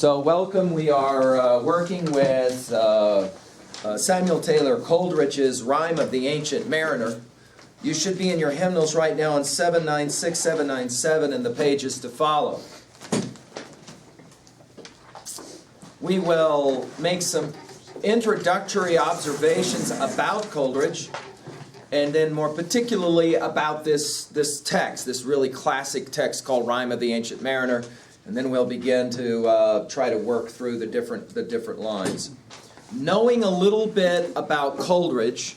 So welcome. We are working with Samuel Taylor Coleridge's Rime of the Ancient Mariner. You should be in your hymnals right now on 796, 797 and the pages to follow. We will make some introductory observations about Coleridge, and then more particularly about this text, this really classic text called Rime of the Ancient Mariner. And then we'll begin to try to work through the different lines. Knowing a little bit about Coleridge,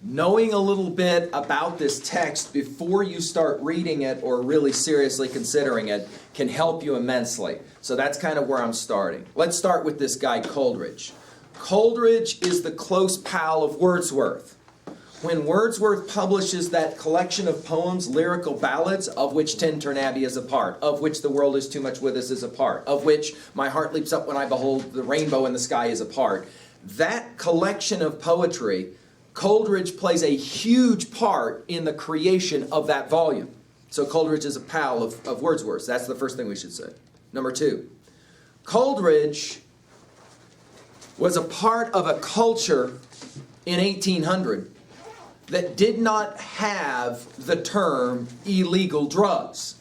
knowing a little bit about this text before you start reading it or really seriously considering it can help you immensely. So that's kind of where I'm starting. Let's start with this guy Coleridge. Coleridge is the close pal of Wordsworth. When Wordsworth publishes that collection of poems, lyrical ballads, of which Tintern Abbey is a part, of which The World Is Too Much With Us is a part, of which My Heart Leaps Up When I Behold the Rainbow in the Sky is a part, that collection of poetry, Coleridge plays a huge part in the creation of that volume. So Coleridge is a pal of Wordsworth. That's the first thing we should say. Number two, Coleridge was a part of a culture in 1800 that did not have the term illegal drugs.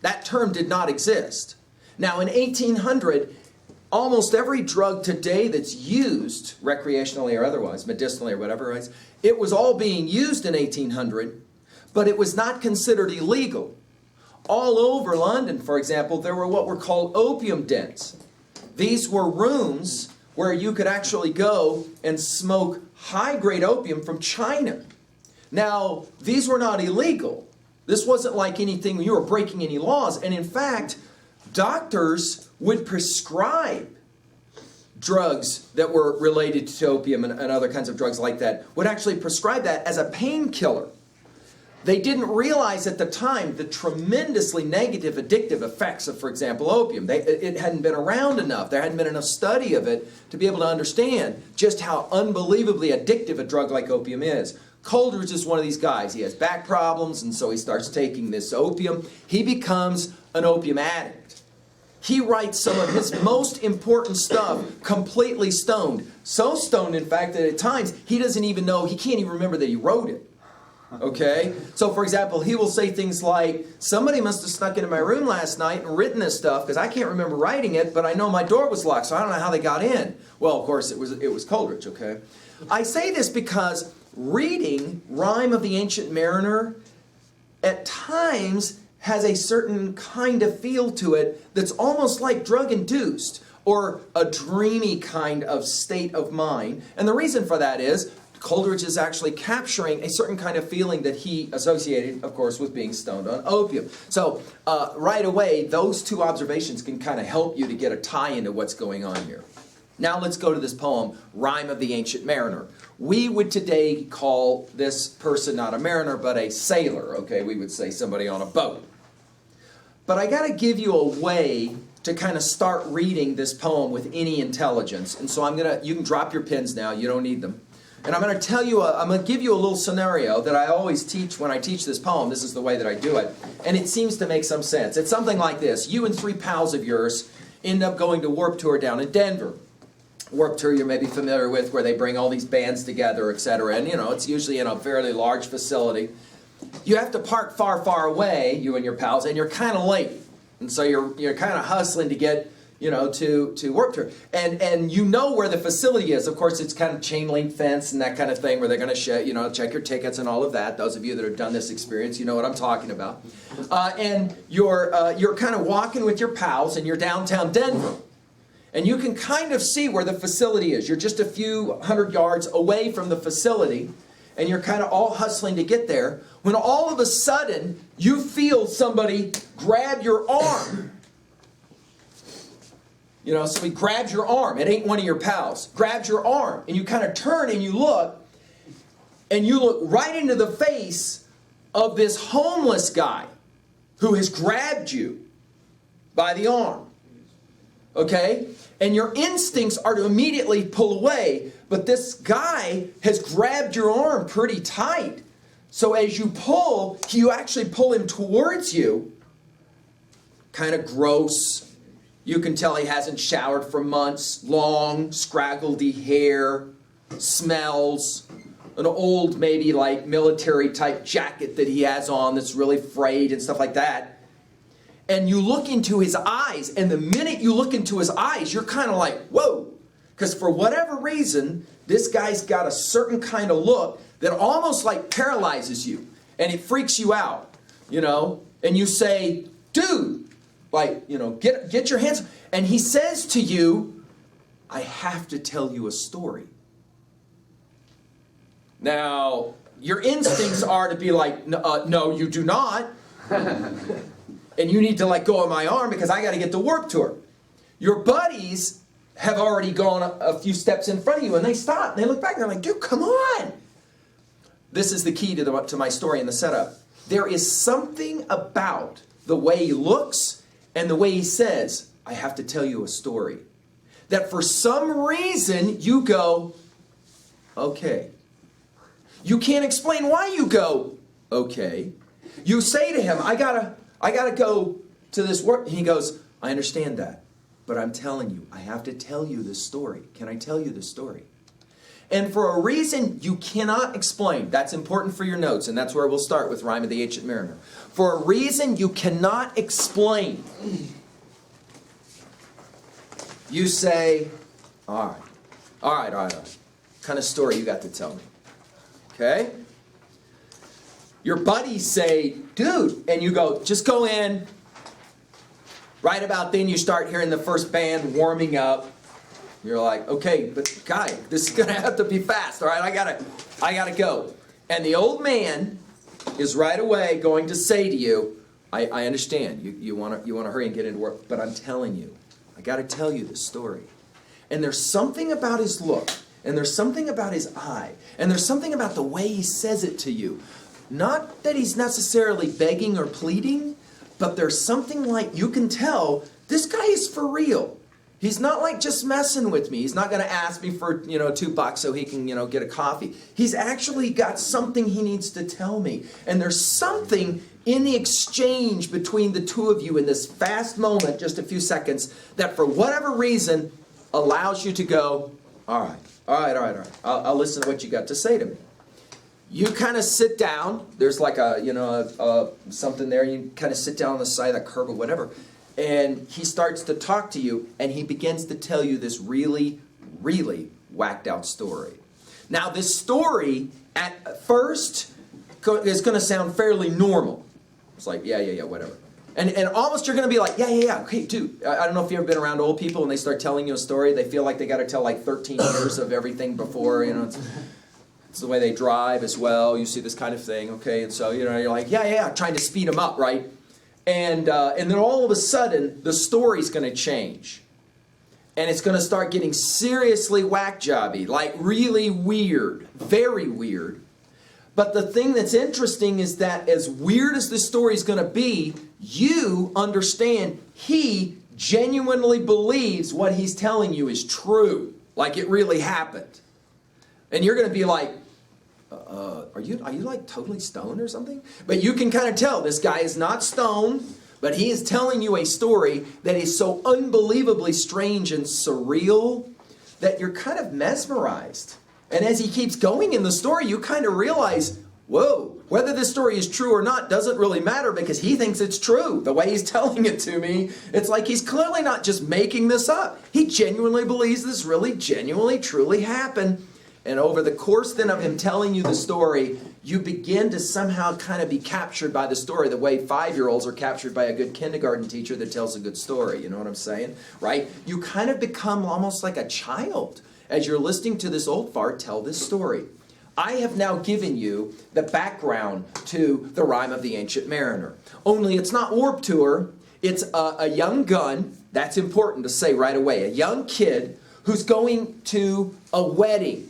That term did not exist. Now in 1800, almost every drug today that's used, recreationally or otherwise, medicinally or whatever, right, it was all being used in 1800, but it was not considered illegal. All over London, for example, there were what were called opium dens. These were rooms where you could actually go and smoke high-grade opium from China. Now, these were not illegal. This wasn't like anything, you were breaking any laws. And in fact, doctors would prescribe drugs that were related to opium and other kinds of drugs like that, would actually prescribe that as a painkiller. They didn't realize at the time the tremendously negative addictive effects of, for example, opium. It hadn't been around enough. There hadn't been enough study of it to be able to understand just how unbelievably addictive a drug like opium is. Coleridge is one of these guys. He has back problems, and so he starts taking this opium. He becomes an opium addict. He writes some of his most important stuff completely stoned. So stoned, in fact, that at times he doesn't even know, he can't even remember that he wrote it. Okay? So, for example, he will say things like, somebody must have snuck into my room last night and written this stuff, because I can't remember writing it, but I know my door was locked, so I don't know how they got in. Well, of course, it was Coleridge, okay? I say this because reading Rime of the Ancient Mariner at times has a certain kind of feel to it that's almost like drug-induced or a dreamy kind of state of mind. And the reason for that is Coleridge is actually capturing a certain kind of feeling that he associated, of course, with being stoned on opium. So right away, those two observations can kind of help you to get a tie into what's going on here. Now let's go to this poem, Rime of the Ancient Mariner. We would today call this person not a mariner, but a sailor. Okay, we would say somebody on a boat. But I got to give you a way to kind of start reading this poem with any intelligence. And so you can drop your pens now, you don't need them. And I'm going to give you a little scenario that I always teach when I teach this poem. This is the way that I do it. And it seems to make some sense. It's something like this. You and three pals of yours end up going to Warped Tour down in Denver. Warped Tour you may be familiar with, where they bring all these bands together, etc. And it's usually in a fairly large facility. You have to park far, far away, you and your pals, and you're kind of late. And so you're kind of hustling to get to Warped Tour. And you know where the facility is. Of course, it's kind of chain link fence and that kind of thing where they're going to check your tickets and all of that. Those of you that have done this experience, you know what I'm talking about. And you're kind of walking with your pals, and you're downtown Denver. And you can kind of see where the facility is. You're just a few hundred yards away from the facility, and you're kind of all hustling to get there, when all of a sudden you feel somebody grab your arm. So he grabs your arm. It ain't one of your pals. Grabs your arm. And you kind of turn and you look right into the face of this homeless guy who has grabbed you by the arm. Okay? And your instincts are to immediately pull away, but this guy has grabbed your arm pretty tight. So as you pull, you actually pull him towards you. Kind of gross, You can tell he hasn't showered for months. Long, scraggledy hair, smells, an old maybe like military type jacket that he has on that's really frayed and stuff like that. And you look into his eyes, and the minute you look into his eyes, you're kind of like, whoa. Because for whatever reason, this guy's got a certain kind of look that almost like paralyzes you. And it freaks you out, you know. And you say, dude, like, you know, get your hands. And he says to you, I have to tell you a story. Now, your instincts are to be like, no, you do not. And you need to let go of my arm because I got to get to Warped Tour. Your buddies have already gone a few steps in front of you, and they stop. And they look back, and they're like, dude, come on. This is the key to my story and the setup. There is something about the way he looks and the way he says, I have to tell you a story, that for some reason you go, okay. You can't explain why you go, okay. You say to him, I gotta go to this work. And he goes, I understand that, but I'm telling you, I have to tell you this story. Can I tell you this story? And for a reason you cannot explain, that's important for your notes, and that's where we'll start with Rime of the Ancient Mariner. For a reason you cannot explain, you say, all right. What kind of story you got to tell me? Okay? Your buddies say, dude, and you go, just go in. Right about then you start hearing the first band warming up. You're like, okay, but guy, this is gonna have to be fast, all right? I gotta go. And the old man is right away going to say to you, I understand, you wanna hurry and get into work, but I'm telling you, I gotta tell you this story. And there's something about his look, and there's something about his eye, and there's something about the way he says it to you. Not that he's necessarily begging or pleading, but there's something like you can tell this guy is for real. He's not like just messing with me. He's not going to ask me for, $2 so he can, get a coffee. He's actually got something he needs to tell me. And there's something in the exchange between the two of you in this fast moment, just a few seconds, that for whatever reason allows you to go, all right. I'll listen to what you got to say to me. You kind of sit down. There's like something there. You kind of sit down on the side of that curb or whatever. And he starts to talk to you, and he begins to tell you this really, really whacked out story. Now, this story at first is going to sound fairly normal. It's like, yeah, whatever. And almost you're going to be like, yeah, okay, dude. I don't know if you've ever been around old people and they start telling you a story. They feel like they got to tell like 13 years of everything before, It's the way they drive as well. You see this kind of thing, okay? And so, you're like, yeah, trying to speed them up, right? And then all of a sudden, the story's going to change. And it's going to start getting seriously whack-jobby, like really weird, very weird. But the thing that's interesting is that as weird as this story's going to be, you understand he genuinely believes what he's telling you is true, like it really happened. And you're going to be like, are you like totally stoned or something? But you can kind of tell this guy is not stoned, but he is telling you a story that is so unbelievably strange and surreal that you're kind of mesmerized. And as he keeps going in the story, you kind of realize, whoa, whether this story is true or not doesn't really matter because he thinks it's true. The way he's telling it to me, it's like he's clearly not just making this up. He genuinely believes this really genuinely, truly happened. And over the course then of him telling you the story, you begin to somehow kind of be captured by the story the way 5-year-olds are captured by a good kindergarten teacher that tells a good story. You know what I'm saying? Right? You kind of become almost like a child as you're listening to this old fart tell this story. I have now given you the background to the Rime of the Ancient Mariner. Only it's not Warped Tour. It's a young gun. That's important to say right away. A young kid who's going to a wedding.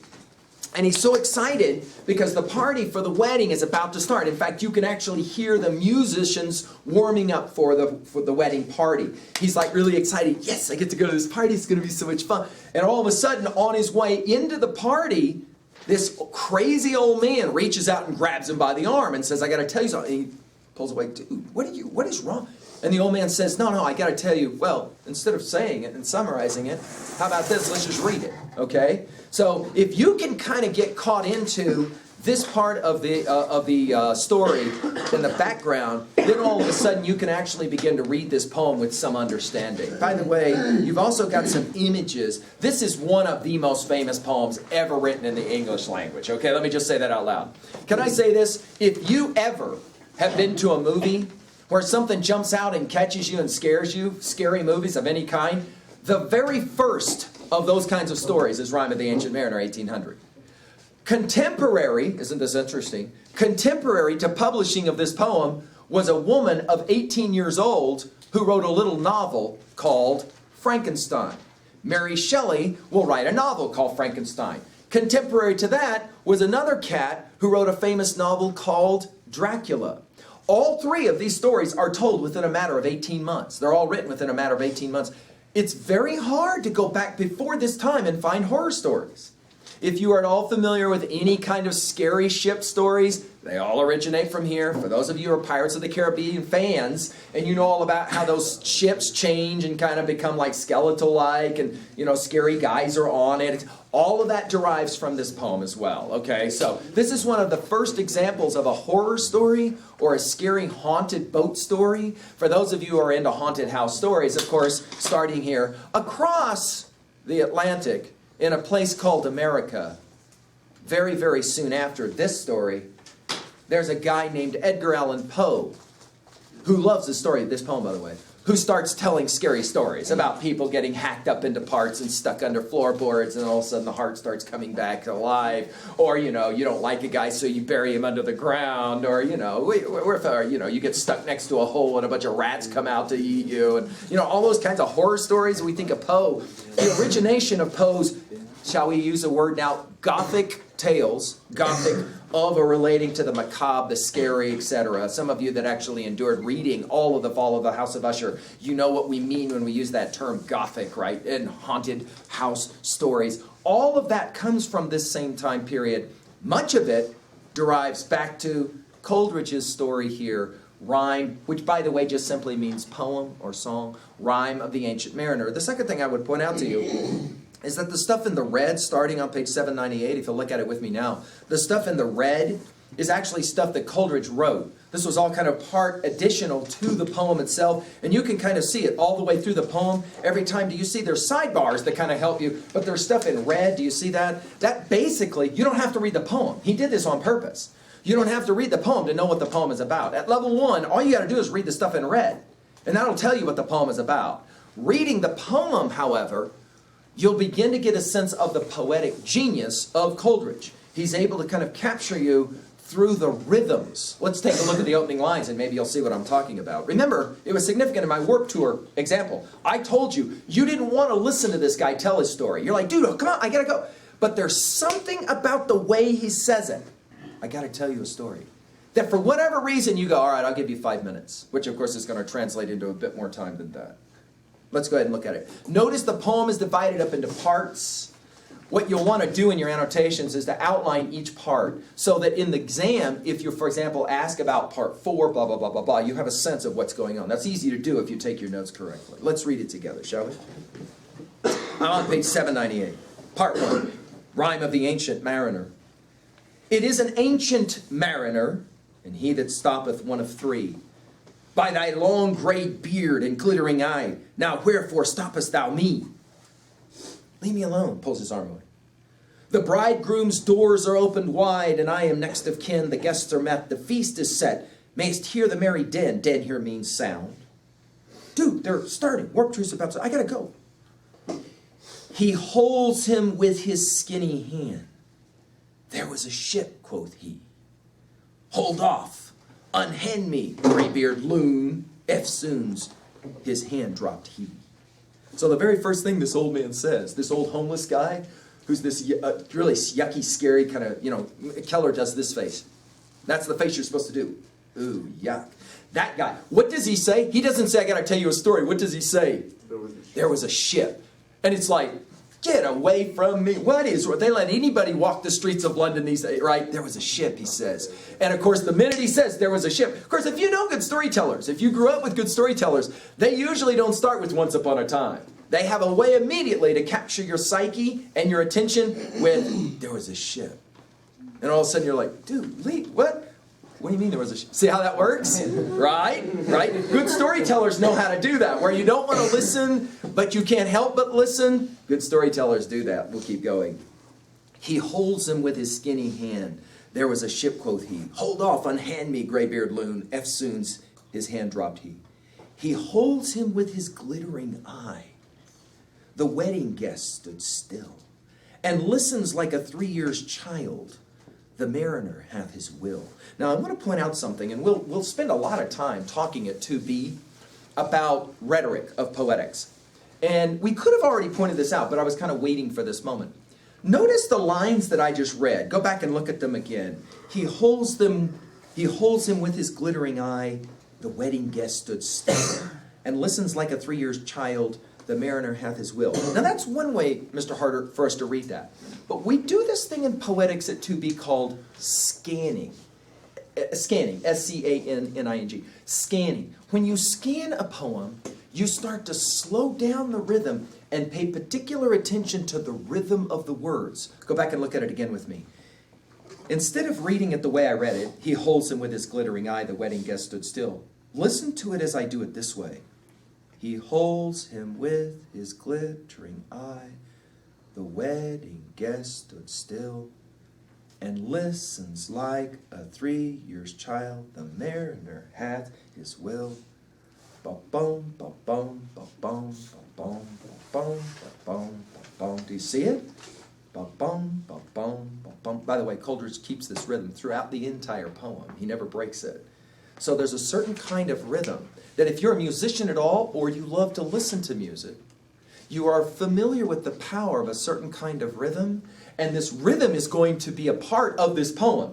And he's so excited because the party for the wedding is about to start. In fact, you can actually hear the musicians warming up for the wedding party. He's like really excited. Yes, I get to go to this party. It's going to be so much fun. And all of a sudden, on his way into the party, this crazy old man reaches out and grabs him by the arm and says, I got to tell you something. And he pulls away. Dude, what is wrong? And the old man says, no, I got to tell you, well, instead of saying it and summarizing it, how about this? Let's just read it, okay? So if you can kind of get caught into this part of the story in the background, then all of a sudden you can actually begin to read this poem with some understanding. By the way, you've also got some images. This is one of the most famous poems ever written in the English language. Okay, let me just say that out loud. Can I say this? If you ever have been to a movie where something jumps out and catches you and scares you, scary movies of any kind, the very first of those kinds of stories is Rime of the Ancient Mariner, 1800. Contemporary, isn't this interesting? Contemporary to publishing of this poem was a woman of 18 years old who wrote a little novel called Frankenstein. Mary Shelley will write a novel called Frankenstein. Contemporary to that was another cat who wrote a famous novel called Dracula. All three of these stories are told within a matter of 18 months. They're all written within a matter of 18 months. It's very hard to go back before this time and find horror stories. If you are at all familiar with any kind of scary ship stories, they all originate from here. For those of you who are Pirates of the Caribbean fans, and you know all about how those ships change and kind of become like skeletal-like, and scary guys are on it. All of that derives from this poem as well, okay? So this is one of the first examples of a horror story or a scary haunted boat story. For those of you who are into haunted house stories, of course, starting here, across the Atlantic, in a place called America, very, very soon after this story, there's a guy named Edgar Allan Poe, who loves the story of this poem, by the way, who starts telling scary stories about people getting hacked up into parts and stuck under floorboards, and all of a sudden the heart starts coming back alive. Or, you don't like a guy, so you bury him under the ground. Or, you get stuck next to a hole and a bunch of rats come out to eat you. And, all those kinds of horror stories. We think of Poe. The origination of Poe's, shall we use a word now, Gothic tales, Gothic of or relating to the macabre, the scary, etc. Some of you that actually endured reading all of the Fall of the House of Usher, you know what we mean when we use that term Gothic, right? And haunted house stories. All of that comes from this same time period. Much of it derives back to Coldridge's story here, Rime, which by the way just simply means poem or song, Rime of the Ancient Mariner. The second thing I would point out to you is that the stuff in the red, starting on page 798, if you'll look at it with me now, the stuff in the red is actually stuff that Coleridge wrote. This was all kind of part additional to the poem itself, and you can kind of see it all the way through the poem. Every time, do you see there's sidebars that kind of help you, but there's stuff in red, do you see that? That basically, you don't have to read the poem. He did this on purpose. You don't have to read the poem to know what the poem is about. At level 1, all you got to do is read the stuff in red, and that'll tell you what the poem is about. Reading the poem, however, you'll begin to get a sense of the poetic genius of Coleridge. He's able to kind of capture you through the rhythms. Let's take a look at the opening lines and maybe you'll see what I'm talking about. Remember, it was significant in my Warped Tour example. I told you, you didn't want to listen to this guy tell his story. You're like, dude, come on, I gotta go. But there's something about the way he says it. I gotta tell you a story. That for whatever reason you go, all right, I'll give you 5 minutes. Which of course is going to translate into a bit more time than that. Let's go ahead and look at it. Notice the poem is divided up into parts. What you'll want to do in your annotations is to outline each part so that in the exam, if you, for example, ask about part 4, blah, blah, blah, blah, blah, you have a sense of what's going on. That's easy to do if you take your notes correctly. Let's read it together, shall we? I'm on page 798. Part 1, Rime of the Ancient Mariner. It is an ancient mariner, and he that stoppeth one of 3. By thy long grey beard and glittering eye, now wherefore stoppest thou me? Leave me alone, pulls his arm away. The bridegroom's doors are opened wide, and I am next of kin. The guests are met, the feast is set. Mayst hear the merry din. Din here means sound. Dude, they're starting. Warp Truth's about to, I gotta go. He holds him with his skinny hand. There was a ship, quoth he. Hold off. Unhand me, greybeard loon, eftsoons, his hand dropped he. So the very first thing this old man says, this old homeless guy, who's this really yucky, scary kind of, Keller does this face. That's the face you're supposed to do. Ooh, yuck. That guy, what does he say? He doesn't say, I gotta tell you a story. What does he say? There was a ship. And it's like, Get away from me. What is, they let anybody walk the streets of London these days, right? There was a ship, he says. And of course, the minute he says there was a ship, of course, if you know good storytellers, if you grew up with good storytellers, they usually don't start with once upon a time. They have a way immediately to capture your psyche and your attention with, there was a ship. And all of a sudden you're like, dude, Lee, what? What do you mean there was a ship? See how that works? Right? Right? Good storytellers know how to do that. Where you don't want to listen, but you can't help but listen. Good storytellers do that. We'll keep going. He holds him with his skinny hand. There was a ship, quoth he. Hold off, unhand me, graybeard loon. Eftsoons his hand dropped he. He holds him with his glittering eye. The wedding guest stood still, and listens like a 3 years child. The mariner hath his will. Now I want to point out something, and we'll spend a lot of time talking at 2B about rhetoric of poetics. And we could have already pointed this out, but I was kind of waiting for this moment. Notice the lines that I just read. Go back and look at them again. He holds him with his glittering eye. The wedding guest stood still, and listens like a 3 years child. The mariner hath his will. Now that's one way, Mr. Harder, for us to read that. But we do this thing in poetics at 2B called scanning. Scanning, S-C-A-N-N-I-N-G. Scanning. When you scan a poem, you start to slow down the rhythm and pay particular attention to the rhythm of the words. Go back and look at it again with me. Instead of reading it the way I read it, he holds him with his glittering eye, the wedding guest stood still. Listen to it as I do it this way. He holds him with his glittering eye. The wedding guest stood still and listens like a 3 years child. The mariner hath his will. Ba-boom, ba-boom, ba-boom, ba-boom, ba-boom, ba-boom, ba-boom. Do you see it? Ba-boom, ba-boom, ba-boom. By the way, Coldridge keeps this rhythm throughout the entire poem. He never breaks it. So there's a certain kind of rhythm that if you're a musician at all, or you love to listen to music, you are familiar with the power of a certain kind of rhythm, and this rhythm is going to be a part of this poem.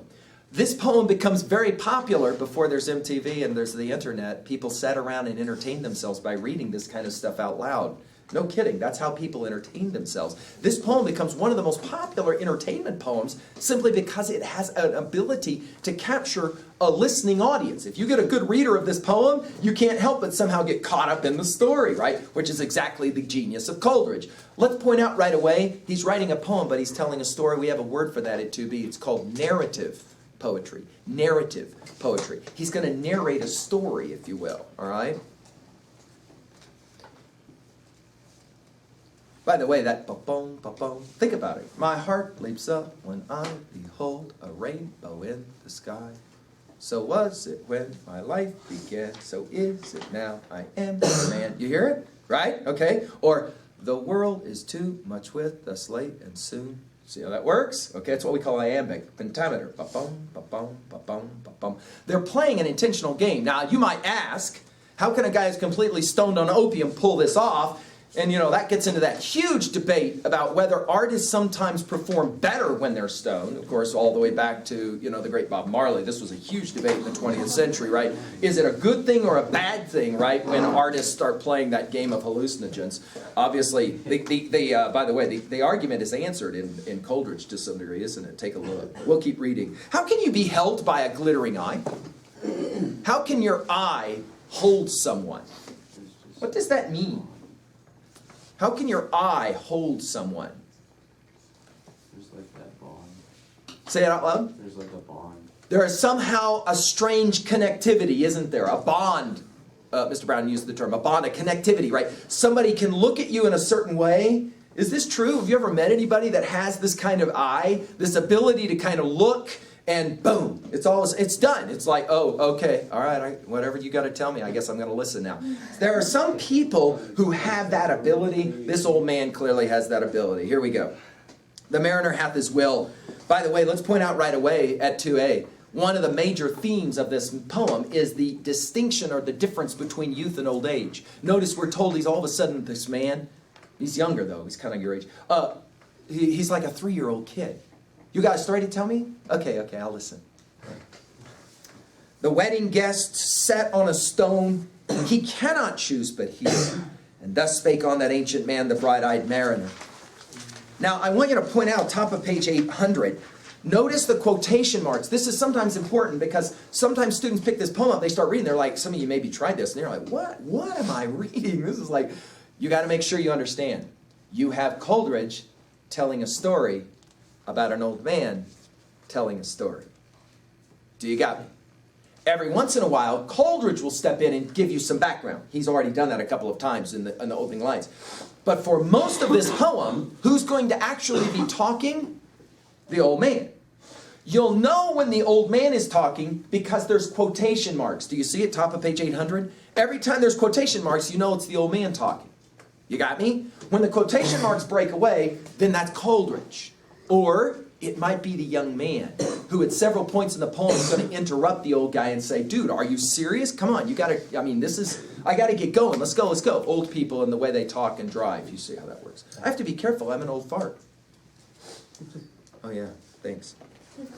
This poem becomes very popular before there's MTV and there's the internet. People sat around and entertained themselves by reading this kind of stuff out loud. No kidding, that's how people entertain themselves. This poem becomes one of the most popular entertainment poems simply because it has an ability to capture a listening audience. If you get a good reader of this poem, you can't help but somehow get caught up in the story, right? Which is exactly the genius of Coleridge. Let's point out right away, he's writing a poem, but he's telling a story. We have a word for that at 2B. It's called narrative poetry. Narrative poetry. He's going to narrate a story, if you will, all right? By the way, that ba-boom, ba-boom, think about it. My heart leaps up when I behold a rainbow in the sky. So was it when my life began, so is it now. I am the man. You hear it? Right? Okay. Or, the world is too much with us late and soon. See how that works? Okay, that's what we call iambic pentameter. Ba-boom, ba-boom, ba-boom, ba-boom. They're playing an intentional game. Now, you might ask, how can a guy who's completely stoned on opium pull this off? And, you know, that gets into that huge debate about whether artists sometimes perform better when they're stoned. Of course, all the way back to, you know, the great Bob Marley. This was a huge debate in the 20th century, right? Is it a good thing or a bad thing, right, when artists start playing that game of hallucinogens? Obviously, by the way, the argument is answered in Coldridge to some degree, isn't it? Take a look. We'll keep reading. How can you be held by a glittering eye? How can your eye hold someone? What does that mean? How can your eye hold someone? There's like that bond. Say it out loud. There's like a bond. There is somehow a strange connectivity, isn't there? A bond. Mr. Brown used the term, a bond, a connectivity, right? Somebody can look at you in a certain way. Is this true? Have you ever met anybody that has this kind of eye, this ability to kind of look and boom, it's done. It's like, oh, okay, all right, whatever you got to tell me, I guess I'm going to listen now. There are some people who have that ability. This old man clearly has that ability. Here we go. The mariner hath his will. By the way, let's point out right away at 2A, one of the major themes of this poem is the distinction or the difference between youth and old age. Notice we're told he's all of a sudden this man. He's younger though, he's kind of your age. He's like a 3-year-old kid. You guys ready to tell me? Okay, I'll listen. The wedding guest sat on a stone. He cannot choose but hear. And thus spake on that ancient man, the bright-eyed mariner. Now, I want you to point out, top of page 800, notice the quotation marks. This is sometimes important because sometimes students pick this poem up, they start reading, they're like, some of you maybe tried this, and they're like, what am I reading? This is like, you got to make sure you understand. You have Coldridge telling a story about an old man telling a story. Do you got me? Every once in a while, Coldridge will step in and give you some background. He's already done that a couple of times in the opening lines. But for most of this poem, who's going to actually be talking? The old man. You'll know when the old man is talking because there's quotation marks. Do you see it, top of page 800? Every time there's quotation marks, you know it's the old man talking. You got me? When the quotation marks break away, then that's Coldridge. Or it might be the young man who at several points in the poem is going to interrupt the old guy and say, dude, are you serious? Come on, you got to, I mean, I got to get going. Let's go. Old people and the way they talk and drive. You see how that works. I have to be careful. I'm an old fart. Oh, yeah. Thanks.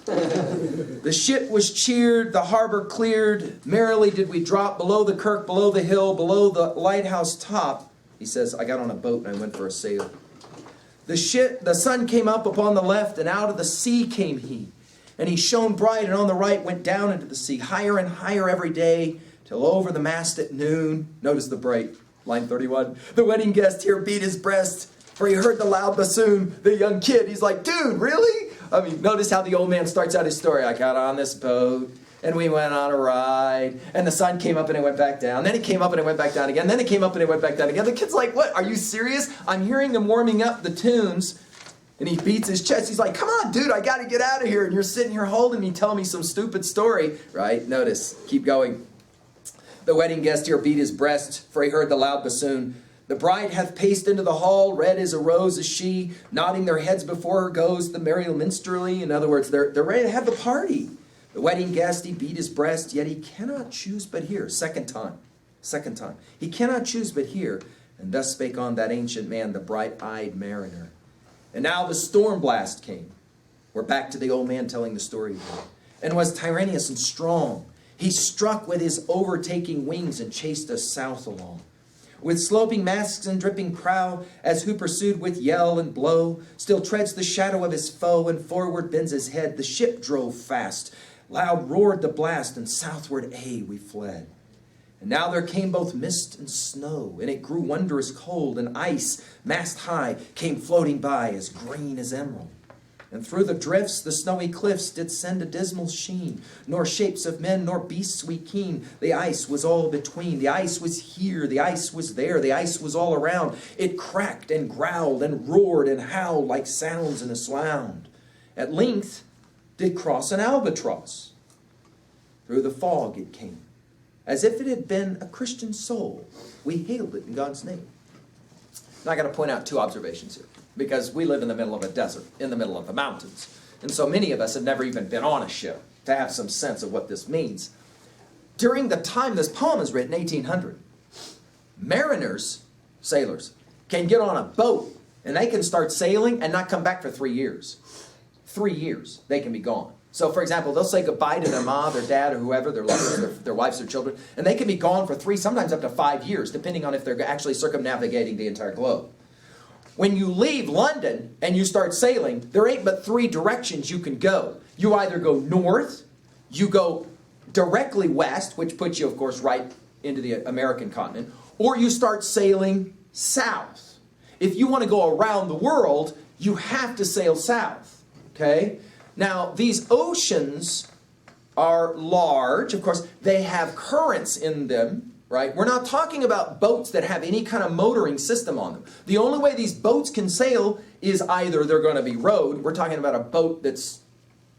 The ship was cheered, the harbor cleared. Merrily did we drop below the kirk, below the hill, below the lighthouse top. He says, I got on a boat and I went for a sail. The sun came up upon the left, and out of the sea came he. And he shone bright, and on the right went down into the sea, higher and higher every day, till over the mast at noon. Notice the break, line 31. The wedding guest here beat his breast, for he heard the loud bassoon. The young kid, he's like, dude, really? I mean, notice how the old man starts out his story. I got on this boat, and we went on a ride, and the sun came up and it went back down. Then it came up and it went back down again. Then it came up and it went back down again. The kid's like, what? Are you serious? I'm hearing them warming up the tunes. And he beats his chest. He's like, come on, dude, I got to get out of here. And you're sitting here holding me, telling me some stupid story. Right? Notice. Keep going. The wedding guest here beat his breast, for he heard the loud bassoon. The bride hath paced into the hall, red as a rose is she, nodding their heads before her goes the merry minstrelsy. In other words, they're ready to have the party. The wedding guest, he beat his breast, yet he cannot choose but hear. Second time. He cannot choose but hear. And thus spake on that ancient man, the bright-eyed mariner. And now the storm blast came. We're back to the old man telling the story again. And was tyrannous and strong. He struck with his overtaking wings and chased us south along. With sloping masts and dripping prow, as who pursued with yell and blow, still treads the shadow of his foe, and forward bends his head. The ship drove fast. Loud roared the blast, and southward we fled. And now there came both mist and snow, and it grew wondrous cold, and ice, mast high, came floating by, as green as emerald. And through the drifts, the snowy cliffs did send a dismal sheen, nor shapes of men nor beasts we keen. The ice was all between. The ice was here, the ice was there, the ice was all around. It cracked and growled and roared and howled like sounds in a swound. At length did cross an albatross. Through the fog it came, as if it had been a Christian soul. We hailed it in God's name. Now I got to point out two observations here, because we live in the middle of a desert, in the middle of the mountains. And so many of us have never even been on a ship to have some sense of what this means. During the time this poem is written, 1800, mariners, sailors, can get on a boat and they can start sailing and not come back for 3 years. 3 years, they can be gone. So, for example, they'll say goodbye to their mom, their dad, or whoever, their lovers, their wives, their children, and they can be gone for 3, sometimes up to 5 years, depending on if they're actually circumnavigating the entire globe. When you leave London and you start sailing, there ain't but 3 directions you can go. You either go north, you go directly west, which puts you, of course, right into the American continent, or you start sailing south. If you want to go around the world, you have to sail south, okay? Now, these oceans are large. Of course, they have currents in them, right? We're not talking about boats that have any kind of motoring system on them. The only way these boats can sail is either they're going to be rowed. We're talking about a boat that's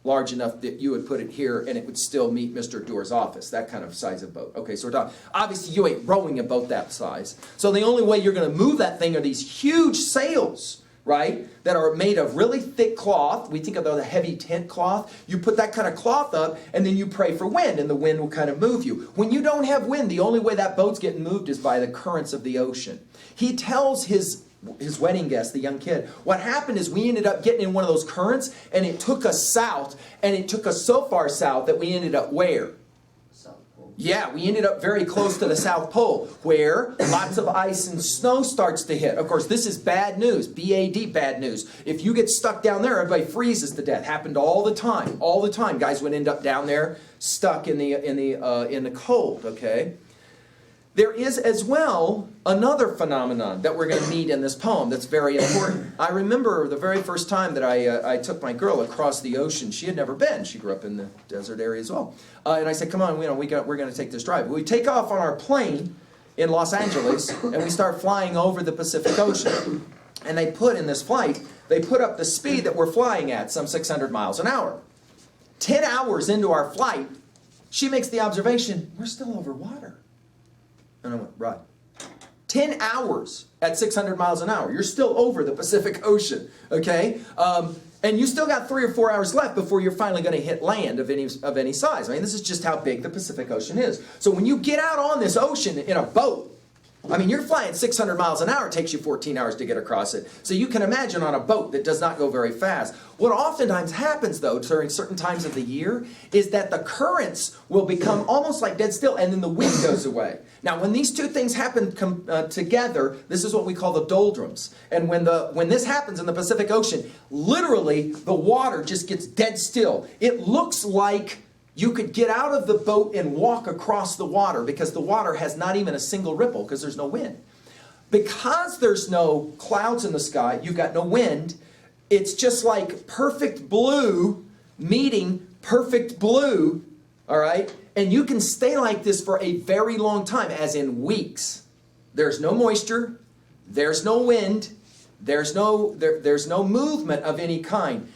large enough that you would put it here and it would still meet Mr. Doer's office, that kind of size of boat. Okay, so we're talking, obviously you ain't rowing a boat that size. So the only way you're going to move that thing are these huge sails, right, that are made of really thick cloth. We think of the heavy tent cloth. You put that kind of cloth up, and then you pray for wind, and the wind will kind of move you. When you don't have wind, the only way that boat's getting moved is by the currents of the ocean. He tells his wedding guest, the young kid, what happened is we ended up getting in one of those currents, and it took us south, and it took us so far south that we ended up where? South Pole. Yeah, we ended up very close to the South Pole, where lots of ice and snow starts to hit. Of course, this is bad news, B-A-D, bad news. If you get stuck down there, everybody freezes to death. Happened all the time, all the time. Guys would end up down there stuck in the cold, okay? There is as well another phenomenon that we're going to meet in this poem that's very important. I remember the very first time that I took my girl across the ocean. She had never been. She grew up in the desert area as well. And I said, come on, we're going to take this drive. We take off on our plane in Los Angeles, and we start flying over the Pacific Ocean. And they put in this flight, they put up the speed that we're flying at, some 600 miles an hour. 10 hours into our flight, she makes the observation, we're still over water. And I went, right. 10 hours at 600 miles an hour. You're still over the Pacific Ocean, okay? And you still got 3 or 4 hours left before you're finally going to hit land of any size. I mean, this is just how big the Pacific Ocean is. So when you get out on this ocean in a boat, I mean, you're flying 600 miles an hour. It takes you 14 hours to get across it. So you can imagine on a boat that does not go very fast. What oftentimes happens, though, during certain times of the year, is that the currents will become almost like dead still, and then the wind goes away. Now, when these two things happen together, this is what we call the doldrums. And when this happens in the Pacific Ocean, literally, the water just gets dead still. It looks like you could get out of the boat and walk across the water because the water has not even a single ripple because there's no wind. Because there's no clouds in the sky, you've got no wind, it's just like perfect blue meeting perfect blue, all right? And you can stay like this for a very long time, as in weeks. There's no moisture, there's no wind, there's no movement of any kind.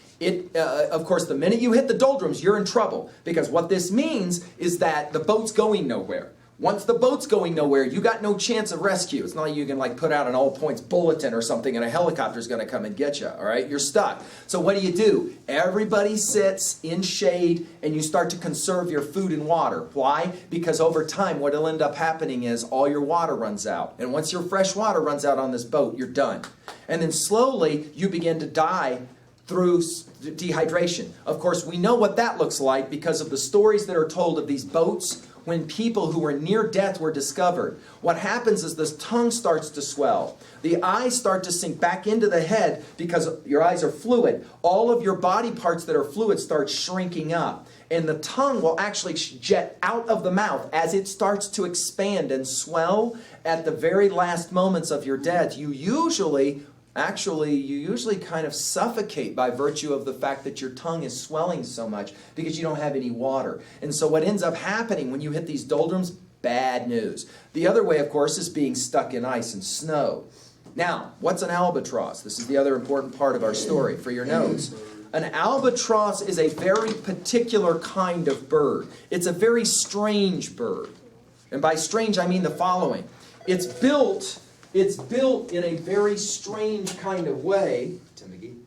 Of course, the minute you hit the doldrums, you're in trouble. Because what this means is that the boat's going nowhere. Once the boat's going nowhere, you got no chance of rescue. It's not like you can put out an all points bulletin or something and a helicopter's going to come and get you, all right? You're stuck. So what do? Everybody sits in shade and you start to conserve your food and water. Why? Because over time, what will end up happening is all your water runs out. And once your fresh water runs out on this boat, you're done. And then slowly, you begin to die through dehydration. Of course, we know what that looks like because of the stories that are told of these boats when people who were near death were discovered. What happens is this tongue starts to swell. The eyes start to sink back into the head because your eyes are fluid. All of your body parts that are fluid start shrinking up. And the tongue will actually jet out of the mouth as it starts to expand and swell at the very last moments of your death. You usually kind of suffocate by virtue of the fact that your tongue is swelling so much because you don't have any water. And so what ends up happening when you hit these doldrums, bad news. The other way, of course, is being stuck in ice and snow. Now, what's an albatross? This is the other important part of our story for your notes. An albatross is a very particular kind of bird. It's a very strange bird. And by strange, I mean the following. It's built in a very strange kind of way. Tim McGee.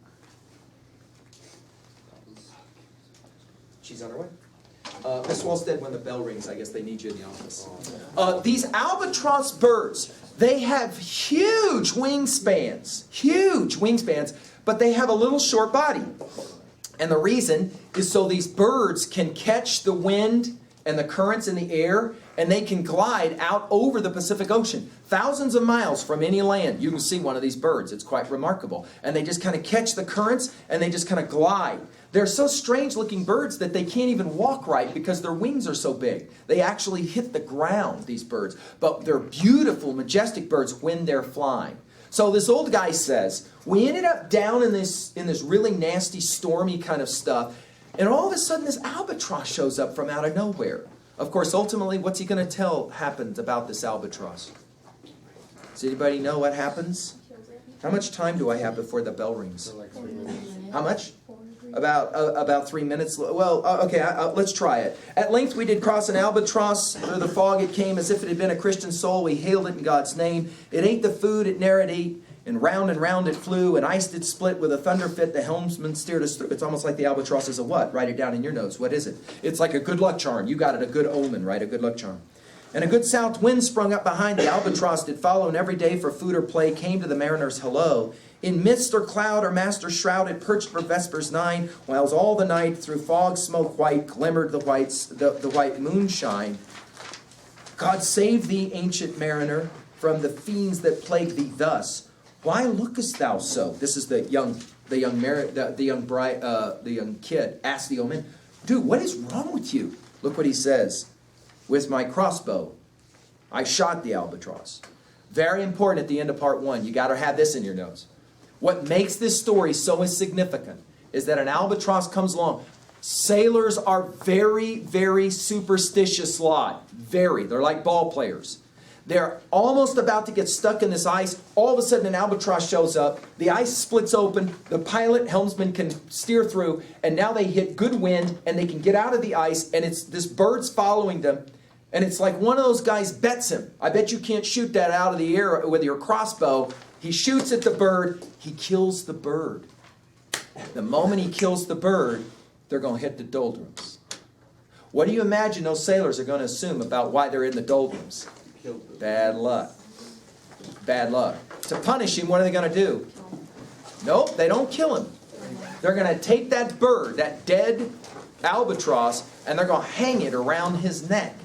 She's on her way. Miss Walstead, when the bell rings, I guess they need you in the office. These albatross birds, they have huge wingspans, but they have a little short body. And the reason is so these birds can catch the wind and the currents in the air, and they can glide out over the Pacific Ocean, thousands of miles from any land. You can see one of these birds. It's quite remarkable. And they just kind of catch the currents, and they just kind of glide. They're so strange-looking birds that they can't even walk right because their wings are so big. They actually hit the ground, these birds. But they're beautiful, majestic birds when they're flying. So this old guy says, we ended up down in this really nasty, stormy kind of stuff, and all of a sudden this albatross shows up from out of nowhere. Of course, ultimately, what's he going to tell happens about this albatross? Does anybody know what happens? How much time do I have before the bell rings? How much? About 3 minutes. Well, okay, let's try it. At length we did cross an albatross. Through the fog it came as if it had been a Christian soul. We hailed it in God's name. It ate the food it ne'er had ate. And round it flew, and ice did split with a thunder fit. The helmsman steered us through. It's almost like the albatross is a what? Write it down in your notes. What is it? It's like a good luck charm. You got it, a good omen, right? A good luck charm. And a good south wind sprung up behind the albatross did follow, and every day for food or play came to the mariner's hello. In mist or cloud or master shrouded, perched for vespers 9, whiles all the night through fog smoke white glimmered the white moonshine. God save thee, ancient mariner, from the fiends that plague thee thus. Why lookest thou so? This is the young kid. Ask the old man, dude, what is wrong with you? Look what he says. With my crossbow, I shot the albatross. Very important at the end of part 1. You got to have this in your notes. What makes this story so significant is that an albatross comes along. Sailors are very, very superstitious lot. Very. They're like ball players. They're almost about to get stuck in this ice. All of a sudden an albatross shows up. The ice splits open. The pilot, helmsman can steer through. And now they hit good wind and they can get out of the ice. And it's this bird's following them. And it's like one of those guys bets him. I bet you can't shoot that out of the air with your crossbow. He shoots at the bird. He kills the bird. The moment he kills the bird, they're going to hit the doldrums. What do you imagine those sailors are going to assume about why they're in the doldrums? Bad luck. Bad luck. To punish him, what are they going to do? Nope, they don't kill him. They're going to take that bird, that dead albatross, and they're going to hang it around his neck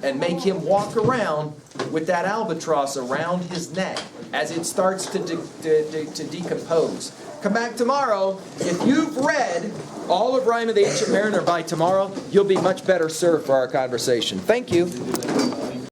and make him walk around with that albatross around his neck as it starts to decompose. Come back tomorrow. If you've read all of Rime of the Ancient Mariner by tomorrow, you'll be much better served for our conversation. Thank you.